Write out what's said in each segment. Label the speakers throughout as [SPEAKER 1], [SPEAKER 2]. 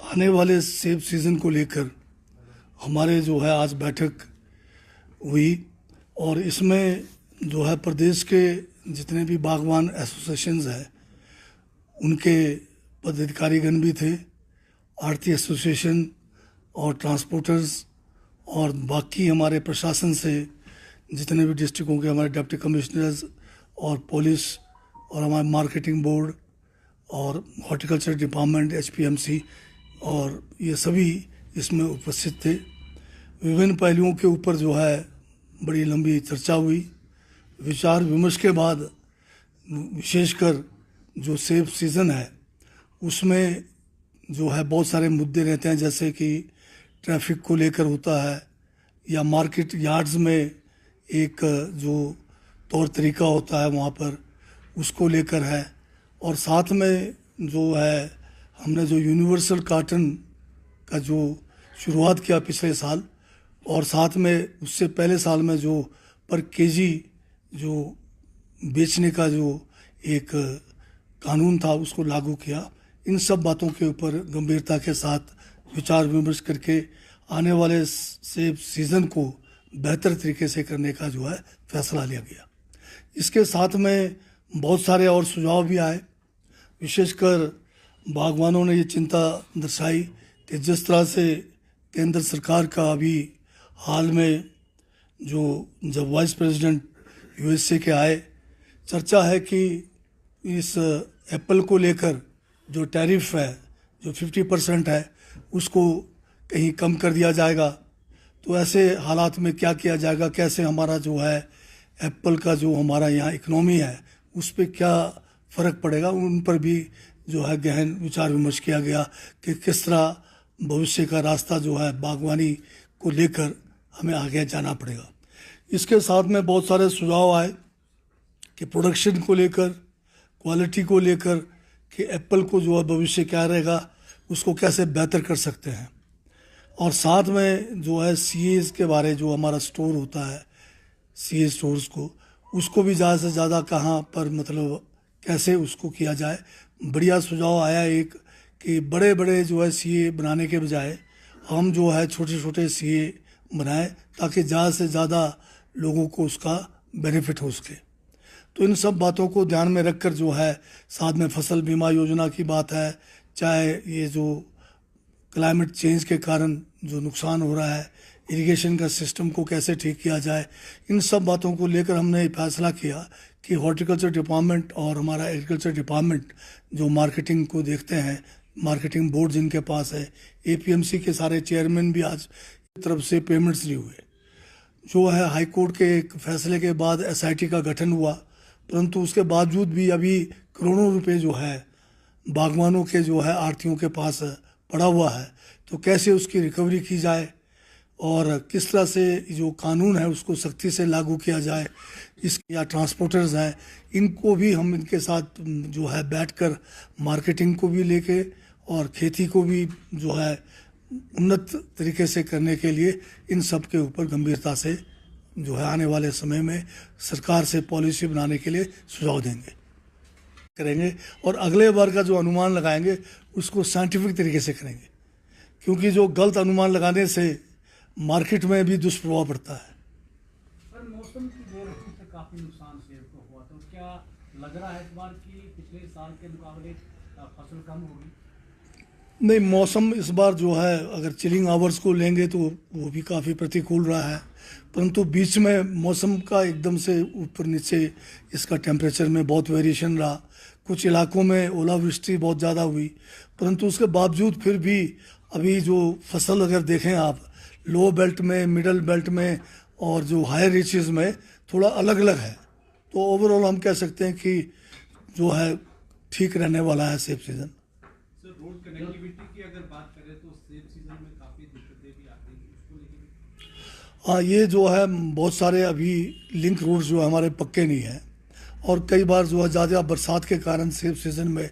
[SPEAKER 1] आने वाले सेब सीज़न को लेकर हमारे जो है आज बैठक हुई और इसमें जो है प्रदेश के जितने भी बागवान एसोसिएशंस हैं उनके पदाधिकारीगण भी थे, आढ़ती एसोसिएशन और ट्रांसपोर्टर्स और बाकी हमारे प्रशासन से जितने भी डिस्ट्रिक्टों के हमारे डिप्टी कमिश्नर्स और पुलिस और हमारे मार्केटिंग बोर्ड और हॉर्टिकल्चर डिपार्टमेंट एचपीएमसी और ये सभी इसमें उपस्थित थे। विभिन्न पहलुओं के ऊपर जो है बड़ी लंबी चर्चा हुई। विचार विमर्श के बाद विशेषकर जो सेब सीज़न है उसमें जो है बहुत सारे मुद्दे रहते हैं, जैसे कि ट्रैफिक को लेकर होता है या मार्केट यार्ड्स में एक जो तौर तरीका होता है वहाँ पर उसको लेकर है, और साथ में जो है हमने जो यूनिवर्सल कार्टन का जो शुरुआत किया पिछले साल और साथ में उससे पहले साल में जो पर केजी जो बेचने का जो एक कानून था उसको लागू किया। इन सब बातों के ऊपर गंभीरता के साथ विचार विमर्श करके आने वाले सेब सीज़न को बेहतर तरीके से करने का जो है फैसला लिया गया। इसके साथ में बहुत सारे और सुझाव भी आए। विशेषकर बागवानों ने ये चिंता दर्शाई कि जिस तरह से केंद्र सरकार का अभी हाल में जो जब वाइस प्रेसिडेंट यूएसए के आए, चर्चा है कि इस एप्पल को लेकर जो टैरिफ है जो 50% है उसको कहीं कम कर दिया जाएगा। तो ऐसे हालात में क्या किया जाएगा, कैसे हमारा जो है एप्पल का जो हमारा यहाँ इकनॉमी है उस पर क्या फ़र्क पड़ेगा, उन पर भी जो है गहन विचार विमर्श किया गया कि किस तरह भविष्य का रास्ता जो है बागवानी को लेकर हमें आगे जाना पड़ेगा। इसके साथ में बहुत सारे सुझाव आए कि प्रोडक्शन को लेकर, क्वालिटी को लेकर कि एप्पल को जो है भविष्य क्या रहेगा उसको कैसे बेहतर कर सकते हैं, और साथ में जो है सीएस के बारे जो हमारा स्टोर होता है सीए स्टोर्स को उसको भी ज़्यादा से ज़्यादा कहाँ पर मतलब कैसे उसको किया जाए। बढ़िया सुझाव आया एक कि बड़े बड़े जो है सीए बनाने के बजाय हम जो है छोटे छोटे सीए बनाएं ताकि ज़्यादा से ज़्यादा लोगों को उसका बेनिफिट हो सके। तो इन सब बातों को ध्यान में रखकर जो है साथ में फसल बीमा योजना की बात है, चाहे ये जो क्लाइमेट चेंज के कारण जो नुकसान हो रहा है, इरिगेशन का सिस्टम को कैसे ठीक किया जाए, इन सब बातों को लेकर हमने फैसला किया कि हॉर्टिकल्चर डिपार्टमेंट और हमारा एग्रीकल्चर डिपार्टमेंट जो मार्केटिंग को देखते हैं, मार्केटिंग बोर्ड जिनके पास है, एपीएमसी के सारे चेयरमैन भी आज तरफ से पेमेंट्स नहीं हुए। जो है हाई कोर्ट के एक फैसले के बाद एसआईटी का गठन हुआ, परंतु उसके बावजूद भी अभी करोड़ों रुपए जो है बागवानों के जो है आढ़तियों के पास पड़ा हुआ है। तो कैसे उसकी रिकवरी की जाए और किस तरह से जो कानून है उसको सख्ती से लागू किया जाए, इस या ट्रांसपोर्टर्स हैं इनको भी हम इनके साथ जो है बैठकर मार्केटिंग को भी लेके और खेती को भी जो है उन्नत तरीके से करने के लिए इन सब के ऊपर गंभीरता से जो है आने वाले समय में सरकार से पॉलिसी बनाने के लिए सुझाव करेंगे और अगले बार का जो अनुमान लगाएंगे उसको साइंटिफिक तरीके से करेंगे, क्योंकि जो गलत अनुमान लगाने से मार्केट में भी दुष्प्रभाव पड़ता है।
[SPEAKER 2] पर मौसम की बेरुखी से काफ़ी नुकसान सेब को हुआ, तो क्या लग रहा है इस बार कि पिछले साल के मुकाबले फसल कम होगी?
[SPEAKER 1] नहीं, मौसम इस बार जो है अगर चिलिंग आवर्स को लेंगे तो वो भी काफ़ी प्रतिकूल रहा है, परंतु बीच में मौसम का एकदम से ऊपर नीचे इसका टेम्परेचर में बहुत वेरिएशन रहा। कुछ इलाकों में ओलावृष्टि बहुत ज़्यादा हुई, परंतु उसके बावजूद फिर भी अभी जो फसल अगर देखें आप लो बेल्ट में, मिडल बेल्ट में और जो हायर रीचेस में थोड़ा अलग अलग है। तो ओवरऑल हम कह सकते हैं कि जो है ठीक रहने वाला है सेब सीज़न।
[SPEAKER 3] सर, रोड कनेक्टिविटी की अगर बात करें तो सेब सीजन में काफ़ी दिक्कतें भी आती हैं, उसको लेकर?
[SPEAKER 1] हाँ, ये जो है बहुत सारे अभी लिंक रोड्स जो हमारे पक्के नहीं हैं और कई बार जो है ज़्यादा बरसात के कारण सेब सीज़न में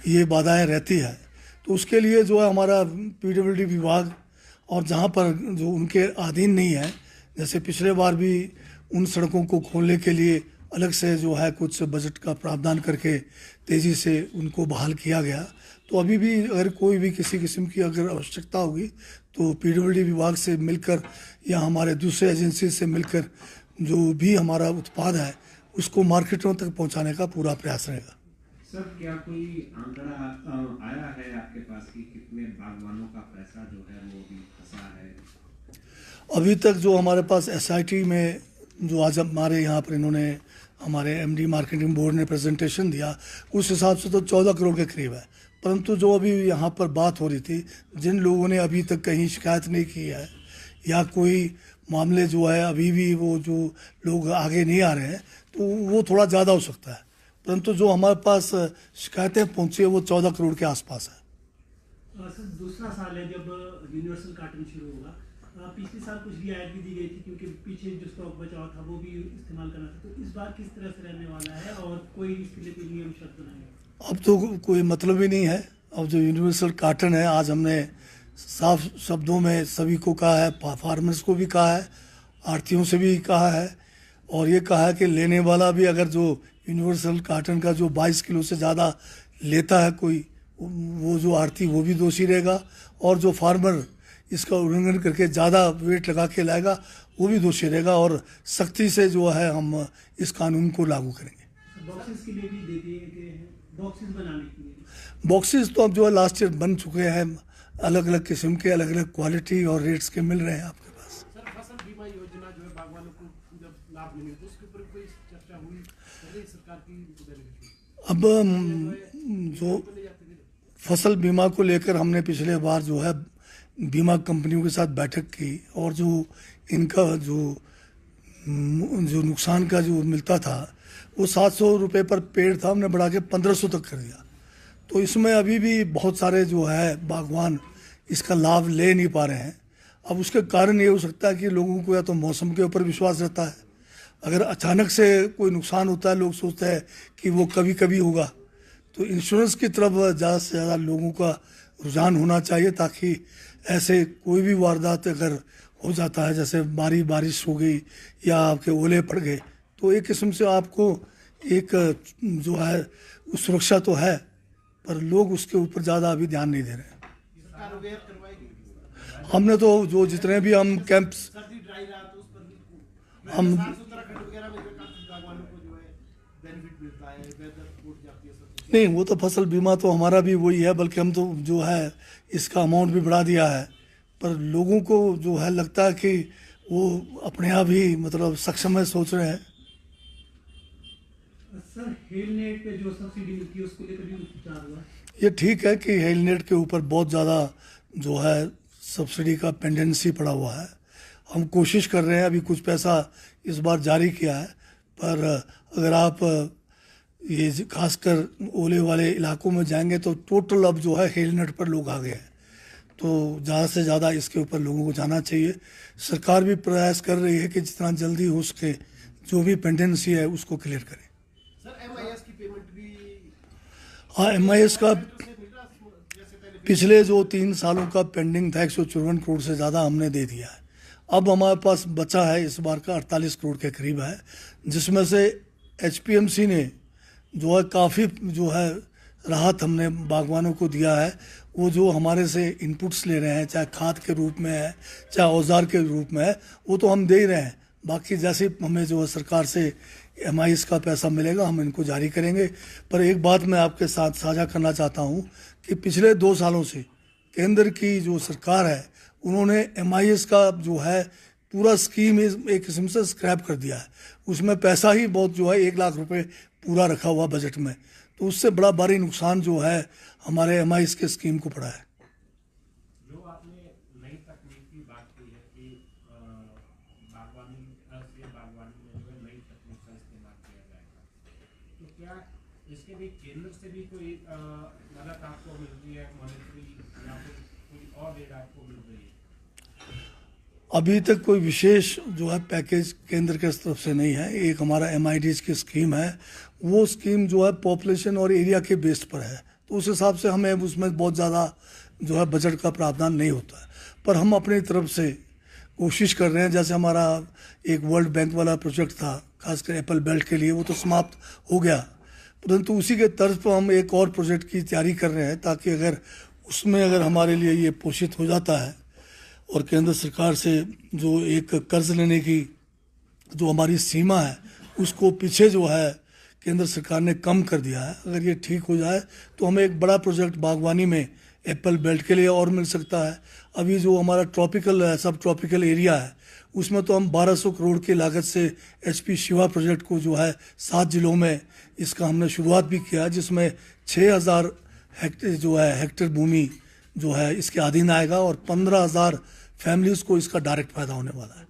[SPEAKER 1] ये बाधाएं रहती है। तो उसके लिए जो है हमारा पीडब्ल्यूडी विभाग और जहाँ पर जो उनके अधीन नहीं है, जैसे पिछले बार भी उन सड़कों को खोलने के लिए अलग से जो है कुछ बजट का प्रावधान करके तेज़ी से उनको बहाल किया गया। तो अभी भी अगर कोई भी किसी किस्म की अगर आवश्यकता होगी तो पीडब्ल्यूडी विभाग से मिलकर या हमारे दूसरे एजेंसी से मिलकर जो भी हमारा उत्पाद है उसको मार्केटों तक पहुंचाने का पूरा प्रयास रहेगा।
[SPEAKER 4] सर, क्या कोई आंकड़ा आया है आपके पास कि कितने बागवानों का पैसा जो है वो भी फंसा है?
[SPEAKER 1] अभी तक जो हमारे पास एसआईटी में जो आज हमारे यहाँ पर इन्होंने हमारे एमडी मार्केटिंग बोर्ड ने प्रेजेंटेशन दिया उस हिसाब से तो 14 करोड़ के करीब है, परंतु जो अभी यहाँ पर बात हो रही थी जिन लोगों ने अभी तक कहीं शिकायत नहीं की है या कोई मामले जो है अभी भी वो जो लोग आगे नहीं आ रहे हैं तो वो थोड़ा ज़्यादा हो सकता है, परंतु जो हमारे पास शिकायतें पहुँची है वो 14 करोड़ के आसपास है।
[SPEAKER 5] सर, दूसरा साल है जब यूनिवर्सल कार्टन शुरू होगा। पिछले साल कुछ रियायत भी दी गई थी क्योंकि पीछे जो स्टॉक बचा हुआ था वो भी इस्तेमाल करना था, तो इस बार किस तरह से रहने वाला है और कोई इसके लिए कोई नियम शर्त बनाएगा?
[SPEAKER 1] अब तो कोई मतलब ही नहीं है। अब जो यूनिवर्सल कार्टन है आज हमने साफ शब्दों में सभी को कहा है, फार्मर्स को भी कहा है, आढ़तियों से भी कहा है और ये कहा है कि लेने वाला भी अगर जो यूनिवर्सल कार्टन का जो 22 किलो से ज़्यादा लेता है कोई, वो जो आढ़ती वो भी दोषी रहेगा और जो फार्मर इसका उल्लंघन करके ज़्यादा वेट लगा के लाएगा वो भी दोषी रहेगा और सख्ती से जो है हम इस कानून को लागू करेंगे।
[SPEAKER 5] बॉक्सेस के लिए भी दे दिए गए हैं, बॉक्सेस बनाने के लिए।
[SPEAKER 1] बॉक्सेस तो अब जो है लास्ट ईयर बन चुके हैं, अलग अलग किस्म के अलग अलग क्वालिटी और रेट्स के मिल रहे हैं आपके पास।
[SPEAKER 6] सर, फसल बीमा योजना जो है बागवानों को जब लाभ मिले तो उसके ऊपर कोई चर्चा हुई पहले सरकार की?
[SPEAKER 1] अब जो फसल बीमा को लेकर हमने पिछले बार जो है बीमा कंपनियों के साथ बैठक की और जो इनका जो नुकसान का जो मिलता था वो 700 रुपये पर पेड़ था, हमने बढ़ा के 1500 तक कर दिया। तो इसमें अभी भी बहुत सारे जो है बागवान इसका लाभ ले नहीं पा रहे हैं। अब उसके कारण ये हो सकता है कि लोगों को या तो मौसम के ऊपर विश्वास रहता है, अगर अचानक से कोई नुकसान होता है लोग सोचते हैं कि वो कभी कभी होगा, तो इंश्योरेंस की तरफ ज़्यादा से ज़्यादा लोगों का रुझान होना चाहिए ताकि ऐसे कोई भी वारदात अगर हो जाता है जैसे बारिश हो गई या आपके ओले पड़ गए तो एक किस्म से आपको एक जो है सुरक्षा तो है, पर लोग उसके ऊपर ज़्यादा अभी ध्यान नहीं दे रहे हैं।
[SPEAKER 6] सरकार अवेयर करवाएगी?
[SPEAKER 1] हमने तो जो जितने भी हम कैंप्स
[SPEAKER 6] सर्दी ड्राई रहा तो उस पर भी
[SPEAKER 1] हम
[SPEAKER 6] उत्तराखंड वगैरह में जो काफी बागवानों को जो है बेनिफिट मिलता है, वेदर टूट जाती है सब।
[SPEAKER 1] नहीं, वो तो फसल बीमा तो हमारा भी वही है, बल्कि हम तो जो है इसका अमाउंट भी बढ़ा दिया है, पर लोगों को जो है लगता है कि वो अपने आप ही मतलब सक्षम है, सोच रहे हैं।
[SPEAKER 5] सर, हेल नेट पे जो सब्सिडी मिलती है उसको लेकर भी विचार हुआ?
[SPEAKER 1] ये ठीक है कि हेलनेट के ऊपर बहुत ज़्यादा जो है सब्सिडी का पेंडेंसी पड़ा हुआ है। हम कोशिश कर रहे हैं, अभी कुछ पैसा इस बार जारी किया है, पर अगर आप ये खासकर ओले वाले इलाकों में जाएंगे तो टोटल अब जो है हेलनेट पर लोग आ गए हैं, तो ज़्यादा से ज़्यादा इसके ऊपर लोगों को जाना चाहिए। सरकार भी प्रयास कर रही है कि जितना जल्दी हो सके जो भी पेंडेंसी है उसको क्लियर करें।
[SPEAKER 6] सर, MIS की पेमेंट भी
[SPEAKER 1] हाँ, MIS का
[SPEAKER 6] उससे मिल रहा है जैसे पहले?
[SPEAKER 1] पिछले जो 3 सालों का पेंडिंग था 154 करोड़ से ज़्यादा हमने दे दिया है। अब हमारे पास बचा है इस बार का 48 करोड़ के करीब है, जिसमें से HPMC ने जो है काफ़ी जो है राहत हमने बागवानों को दिया है। वो जो हमारे से इनपुट्स ले रहे हैं, चाहे खाद के रूप में है चाहे औजार के रूप में है, वो तो हम दे ही रहे हैं। बाकी जैसे हमें जो है सरकार से MIS का पैसा मिलेगा हम इनको जारी करेंगे। पर एक बात मैं आपके साथ साझा करना चाहता हूँ कि पिछले 2 सालों से केंद्र की जो सरकार है उन्होंने MIS का जो है पूरा स्कीम एक किस्म से स्क्रैप कर दिया है। उसमें पैसा ही बहुत जो है 1 लाख रुपए पूरा रखा हुआ बजट में, तो उससे बड़ा भारी नुकसान जो है हमारे MIS के स्कीम को पड़ा है।
[SPEAKER 7] जो आपने नई तकनीक की बात की है कि बागवानी में जो है नई तकनीक का इस्तेमाल किया जाएगा, तो क्या इसके भी केंद्र से भी कोई मदद आपको मिल रही है, मॉनेटरी या फिर कोई और एड आपको मिल रही है?
[SPEAKER 1] अभी तक कोई विशेष जो है पैकेज केंद्र के तरफ से नहीं है। एक हमारा MIDs की स्कीम है, वो स्कीम जो है पॉपुलेशन और एरिया के बेस्ड पर है, तो उस हिसाब से हमें उसमें बहुत ज़्यादा जो है बजट का प्रावधान नहीं होता है। पर हम अपनी तरफ से कोशिश कर रहे हैं, जैसे हमारा एक वर्ल्ड बैंक वाला प्रोजेक्ट था खासकर एप्पल बेल्ट के लिए, वो तो समाप्त हो गया। परंतु उसी के तर्ज पर हम एक और प्रोजेक्ट की तैयारी कर रहे हैं, ताकि अगर हमारे लिए ये पोषित हो जाता है और केंद्र सरकार से जो एक कर्ज लेने की जो हमारी सीमा है उसको पीछे जो है केंद्र सरकार ने कम कर दिया है, अगर ये ठीक हो जाए तो हमें एक बड़ा प्रोजेक्ट बागवानी में एप्पल बेल्ट के लिए और मिल सकता है। अभी जो हमारा ट्रॉपिकल है, सब ट्रॉपिकल एरिया है, उसमें तो हम 1200 करोड़ की लागत से HP शिवा प्रोजेक्ट को जो है 7 जिलों में इसका हमने शुरुआत भी किया, जिसमें 6000 हेक्टेयर भूमि जो है इसके अधीन आएगा और 15,000 फैमिलीज़ को इसका डायरेक्ट फायदा होने वाला है।